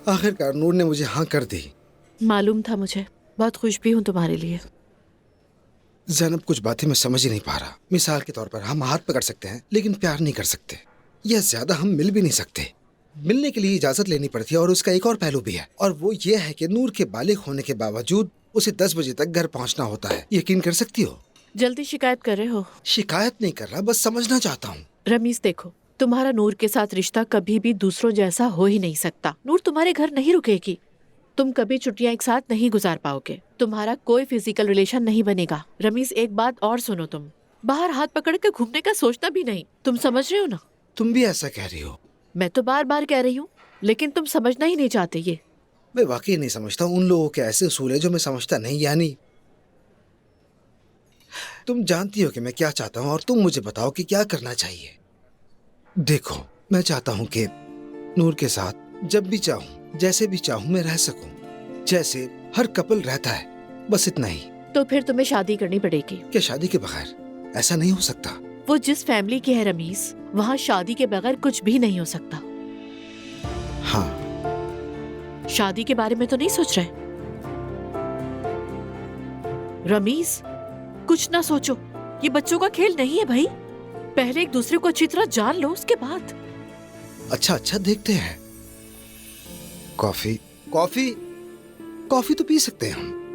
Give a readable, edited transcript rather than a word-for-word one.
आखिरकार नूर ने मुझे हाँ कर दी। मालूम था मुझे, बहुत खुश भी हूँ तुम्हारे लिए। ज़ैनब, कुछ बातें मैं समझ ही नहीं पा रहा। मिसाल के तौर पर हम हाथ पकड़ सकते हैं लेकिन प्यार नहीं कर सकते, या ज्यादा हम मिल भी नहीं सकते। मिलने के लिए इजाजत लेनी पड़ती है। और उसका एक और पहलू भी है, और वो ये है कि नूर के बालिग होने के बावजूद उसे 10 बजे तक घर पहुंचना होता है। यकीन कर सकती हो? जल्दी शिकायत कर रहे हो? शिकायत नहीं कर रहा, बस समझना चाहता हूँ। रमीज देखो, तुम्हारा नूर के साथ रिश्ता कभी भी दूसरों जैसा हो ही नहीं सकता। नूर तुम्हारे घर नहीं रुकेगी, तुम कभी छुट्टियां एक साथ नहीं गुजार पाओगे, तुम्हारा कोई फिजिकल रिलेशन नहीं बनेगा। रमीज एक बात और सुनो, तुम बाहर हाथ पकड़ के घूमने का सोचना भी नहीं। तुम समझ रहे हो ना? तुम भी ऐसा कह रही हो? मैं तो बार बार कह रही हूँ, लेकिन तुम समझना ही नहीं चाहते। ये मैं वाकई नहीं समझता। उन लोगों के ऐसे उसूल है जो मैं समझता नहीं। यानी तुम जानती हो कि मैं क्या चाहता हूँ, और तुम मुझे बताओ कि क्या करना चाहिए। देखो, मैं चाहता हूँ कि नूर के साथ जब भी चाहूँ, जैसे भी चाहूँ मैं रह सकूँ, जैसे हर कपल रहता है, बस इतना ही। तो फिर तुम्हें शादी करनी पड़ेगी। क्या शादी के बगैर? ऐसा नहीं हो सकता। वो जिस फैमिली की है रमीज, वहाँ शादी के बगैर कुछ भी नहीं हो सकता। हाँ। शादी के बारे में तो नहीं सोच रहे? रमीज, कुछ ना सोचो, ये बच्चों का खेल नहीं है भाई। पहले एक दूसरे को अच्छी तरह जान लो, उसके बाद। अच्छा, देखते हैं। कॉफी कॉफी कॉफी तो पी सकते हैं हम।